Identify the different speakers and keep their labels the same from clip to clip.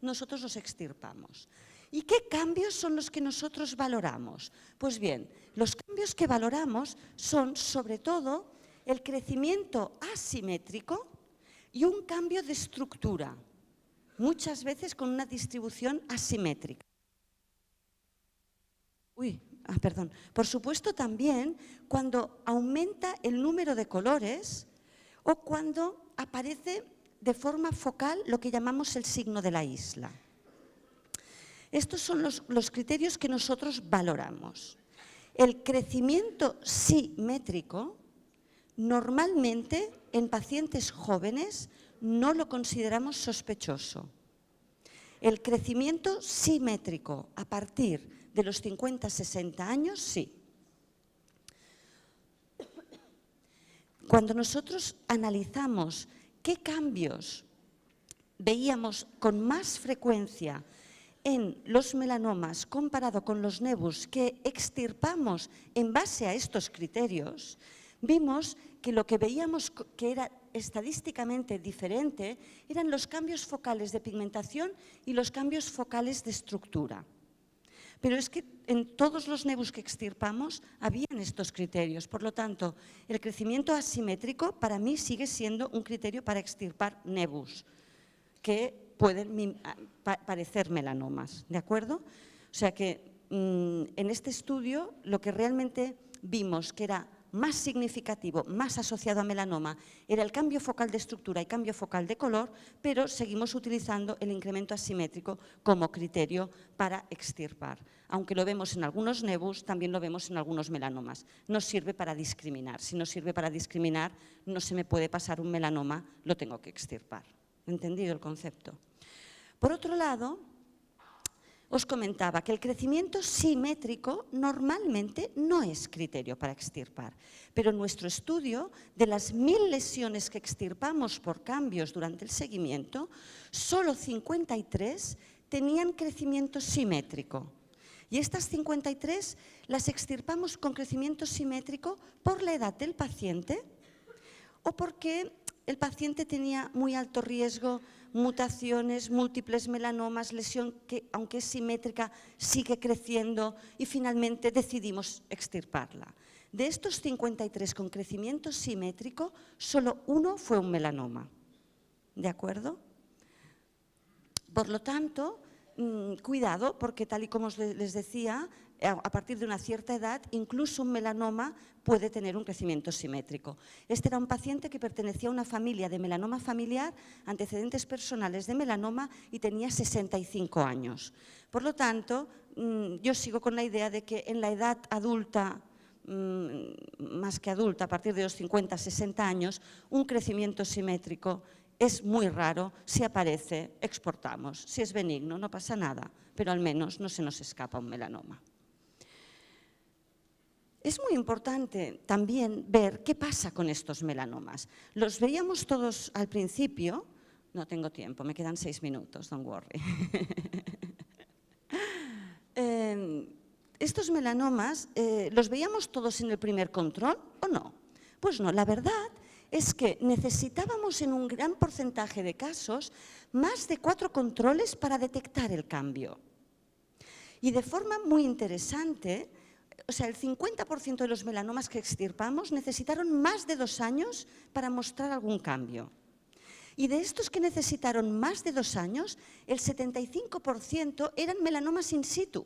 Speaker 1: nosotros los extirpamos. ¿Y qué cambios son los que nosotros valoramos? Pues bien, los cambios que valoramos son sobre todo el crecimiento asimétrico y un cambio de estructura, muchas veces con una distribución asimétrica. Por supuesto también cuando aumenta el número de colores o cuando aparece de forma focal lo que llamamos el signo de la isla. Estos son los criterios que nosotros valoramos. El crecimiento simétrico, normalmente en pacientes jóvenes no lo consideramos sospechoso. El crecimiento simétrico a partir de los 50-60 años, sí. Cuando nosotros analizamos qué cambios veíamos con más frecuencia en los melanomas comparado con los nevus que extirpamos en base a estos criterios, vimos que lo que veíamos que era estadísticamente diferente eran los cambios focales de pigmentación y los cambios focales de estructura. Pero es que en todos los nevus que extirpamos habían estos criterios. Por lo tanto, el crecimiento asimétrico para mí sigue siendo un criterio para extirpar nevus, que pueden parecer melanomas, ¿de acuerdo? O sea que en este estudio lo que realmente vimos que era más significativo, más asociado a melanoma, era el cambio focal de estructura y cambio focal de color, pero seguimos utilizando el incremento asimétrico como criterio para extirpar. Aunque lo vemos en algunos nevus, también lo vemos en algunos melanomas. No sirve para discriminar. Si no sirve para discriminar, no se me puede pasar un melanoma, lo tengo que extirpar. ¿Entendido el concepto? Por otro lado, os comentaba que el crecimiento simétrico normalmente no es criterio para extirpar, pero en nuestro estudio, de las 1000 lesiones que extirpamos por cambios durante el seguimiento, solo 53 tenían crecimiento simétrico. Y estas 53 las extirpamos con crecimiento simétrico por la edad del paciente o porque el paciente tenía muy alto riesgo, mutaciones, múltiples melanomas, lesión que, aunque es simétrica, sigue creciendo y finalmente decidimos extirparla. De estos 53 con crecimiento simétrico, solo uno fue un melanoma. ¿De acuerdo? Por lo tanto, cuidado, porque tal y como les decía, a partir de una cierta edad, incluso un melanoma puede tener un crecimiento simétrico. Este era un paciente que pertenecía a una familia de melanoma familiar, antecedentes personales de melanoma y tenía 65 años. Por lo tanto, yo sigo con la idea de que en la edad adulta, más que adulta, a partir de los 50-60 años, un crecimiento simétrico es muy raro. Si aparece, exportamos. Si es benigno, no pasa nada, pero al menos no se nos escapa un melanoma. Es muy importante también ver qué pasa con estos melanomas. Los veíamos todos al principio. No tengo tiempo, me quedan 6 minutos, don't worry. Estos melanomas, ¿los veíamos todos en el primer control o no? Pues no, la verdad es que necesitábamos en un gran porcentaje de casos más de 4 controles para detectar el cambio. Y de forma muy interesante, o sea, el 50% de los melanomas que extirpamos necesitaron más de 2 años para mostrar algún cambio. Y de estos que necesitaron más de 2 años, el 75% eran melanomas in situ.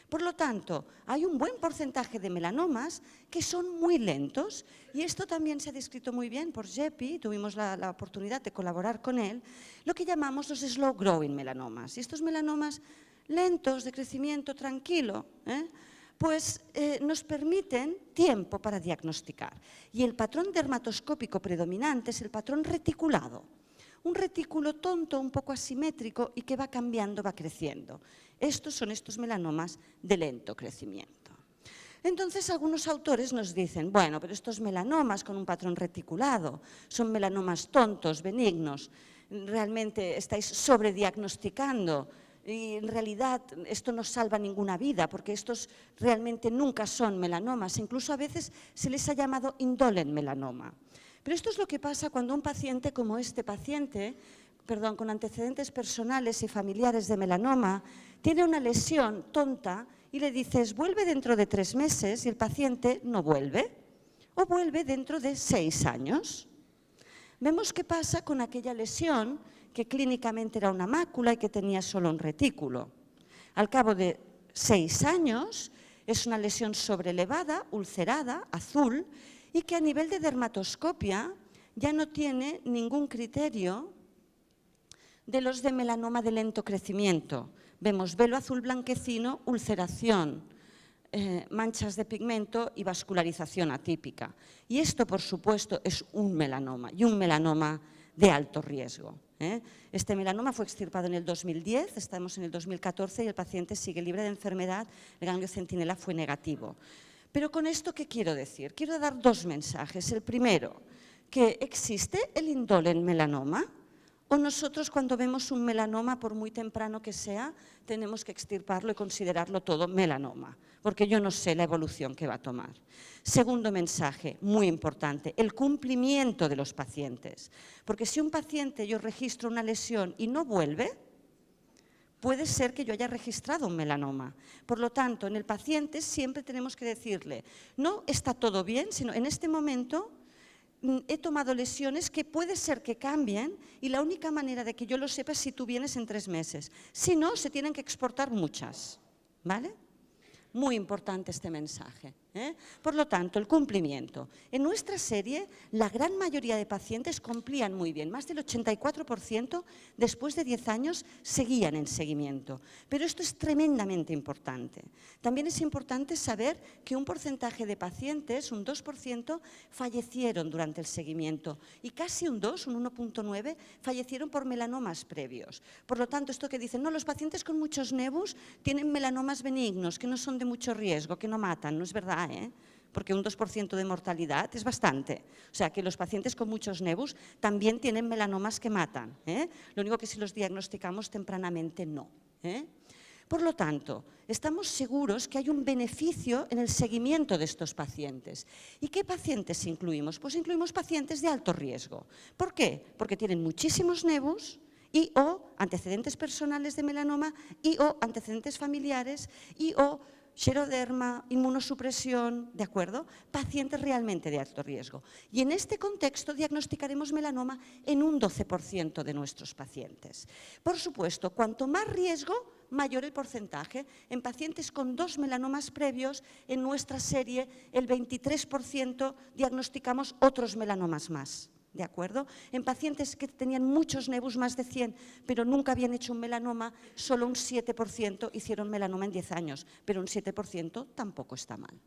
Speaker 1: Por lo tanto, hay un buen porcentaje de melanomas que son muy lentos, y esto también se ha descrito muy bien por Jeppy, tuvimos la oportunidad de colaborar con él, lo que llamamos los slow growing melanomas. Y estos melanomas lentos, de crecimiento tranquilo, pues nos permiten tiempo para diagnosticar. Y el patrón dermatoscópico predominante es el patrón reticulado. Un retículo tonto, un poco asimétrico y que va cambiando, va creciendo. Estos son estos melanomas de lento crecimiento. Entonces, algunos autores nos dicen, bueno, pero estos melanomas con un patrón reticulado son melanomas tontos, benignos, realmente estáis sobrediagnosticando y en realidad esto no salva ninguna vida porque estos realmente nunca son melanomas, incluso a veces se les ha llamado indolent melanoma. Pero esto es lo que pasa cuando un paciente como este paciente, con antecedentes personales y familiares de melanoma, tiene una lesión tonta y le dices, vuelve dentro de 3 meses y el paciente no vuelve, o vuelve dentro de 6 años. Vemos qué pasa con aquella lesión que clínicamente era una mácula y que tenía solo un retículo. Al cabo de 6 años es una lesión sobrelevada, ulcerada, azul, y que a nivel de dermatoscopia ya no tiene ningún criterio de los de melanoma de lento crecimiento. Vemos velo azul blanquecino, ulceración, manchas de pigmento y vascularización atípica. Y esto, por supuesto, es un melanoma y un melanoma de alto riesgo. Este melanoma fue extirpado en el 2010, estamos en el 2014 y el paciente sigue libre de enfermedad, el ganglio centinela fue negativo. Pero con esto, ¿qué quiero decir? Quiero dar 2 mensajes. El primero, que existe el indolent melanoma, o nosotros cuando vemos un melanoma, por muy temprano que sea, tenemos que extirparlo y considerarlo todo melanoma, porque yo no sé la evolución que va a tomar. Segundo mensaje, muy importante, el cumplimiento de los pacientes. Porque si un paciente yo registro una lesión y no vuelve, puede ser que yo haya registrado un melanoma. Por lo tanto, en el paciente siempre tenemos que decirle, no está todo bien, sino en este momento he tomado lesiones que puede ser que cambien y la única manera de que yo lo sepa es si tú vienes en 3 meses. Si no, se tienen que exportar muchas, ¿vale? Muy importante este mensaje. Por lo tanto, el cumplimiento. En nuestra serie, la gran mayoría de pacientes cumplían muy bien. Más del 84% después de 10 años seguían en seguimiento. Pero esto es tremendamente importante. También es importante saber que un porcentaje de pacientes, un 2%, fallecieron durante el seguimiento y casi un 2, un 1,9, fallecieron por melanomas previos. Por lo tanto, esto que dicen, no, los pacientes con muchos nevus tienen melanomas benignos, que no son de mucho riesgo, que no matan, no es verdad, porque un 2% de mortalidad es bastante. O sea, que los pacientes con muchos nevus también tienen melanomas que matan. Lo único que si los diagnosticamos tempranamente no. Por lo tanto, estamos seguros que hay un beneficio en el seguimiento de estos pacientes. ¿Y qué pacientes incluimos? Pues incluimos pacientes de alto riesgo. ¿Por qué? Porque tienen muchísimos nevus y o antecedentes personales de melanoma y o antecedentes familiares y o xeroderma, inmunosupresión, ¿de acuerdo? Pacientes realmente de alto riesgo. Y en este contexto diagnosticaremos melanoma en un 12% de nuestros pacientes. Por supuesto, cuanto más riesgo, mayor el porcentaje. En pacientes con 2 melanomas previos, en nuestra serie, el 23% diagnosticamos otros melanomas más. ¿De acuerdo? En pacientes que tenían muchos nevus, más de 100, pero nunca habían hecho un melanoma, solo un 7% hicieron melanoma en 10 años, pero un 7% tampoco está mal.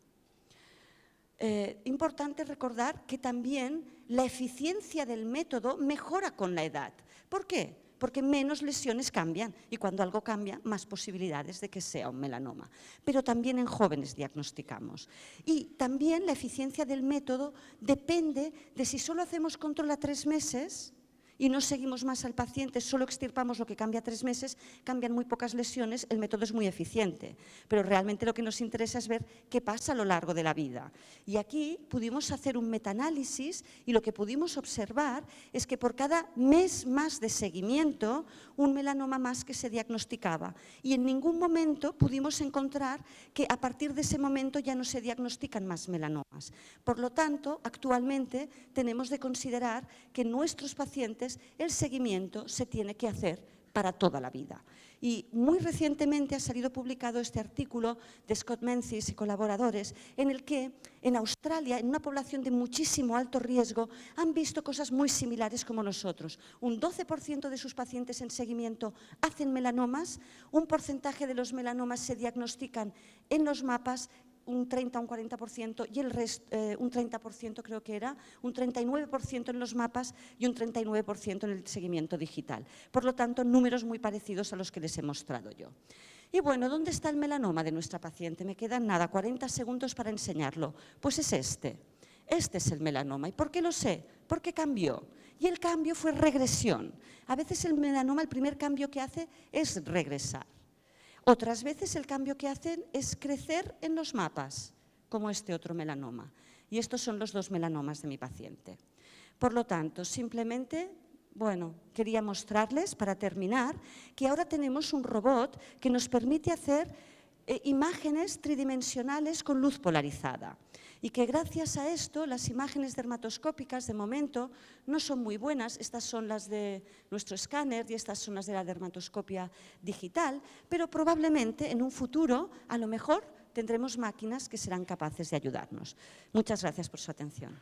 Speaker 1: Importante recordar que también la eficiencia del método mejora con la edad. ¿Por qué? Porque menos lesiones cambian y cuando algo cambia, más posibilidades de que sea un melanoma. Pero también en jóvenes diagnosticamos. Y también la eficiencia del método depende de si solo hacemos control a 3 meses y no seguimos más al paciente, solo extirpamos lo que cambia a 3 meses, cambian muy pocas lesiones, el método es muy eficiente. Pero realmente lo que nos interesa es ver qué pasa a lo largo de la vida. Y aquí pudimos hacer un metaanálisis y lo que pudimos observar es que por cada mes más de seguimiento, un melanoma más que se diagnosticaba. Y en ningún momento pudimos encontrar que a partir de ese momento ya no se diagnostican más melanomas. Por lo tanto, actualmente tenemos de considerar que nuestros pacientes el seguimiento se tiene que hacer para toda la vida. Y muy recientemente ha salido publicado este artículo de Scott Menzies y colaboradores en el que en Australia, en una población de muchísimo alto riesgo, han visto cosas muy similares como nosotros. Un 12% de sus pacientes en seguimiento hacen melanomas, un porcentaje de los melanomas se diagnostican en los mapas, un 30 o un 40% y el resto, un 30% creo que era, un 39% en los mapas y un 39% en el seguimiento digital. Por lo tanto, números muy parecidos a los que les he mostrado yo. Y bueno, ¿dónde está el melanoma de nuestra paciente? Me quedan nada, 40 segundos para enseñarlo. Pues es este. Este es el melanoma. ¿Y por qué lo sé? Porque cambió. Y el cambio fue regresión. A veces el melanoma, el primer cambio que hace es regresar. Otras veces el cambio que hacen es crecer en los mapas, como este otro melanoma. Y estos son los 2 melanomas de mi paciente. Por lo tanto, simplemente Bueno, quería mostrarles, para terminar, que ahora tenemos un robot que nos permite hacer imágenes tridimensionales con luz polarizada. Y que gracias a esto las imágenes dermatoscópicas de momento no son muy buenas. Estas son las de nuestro escáner y estas son las de la dermatoscopia digital, pero probablemente en un futuro, a lo mejor, tendremos máquinas que serán capaces de ayudarnos. Muchas gracias por su atención.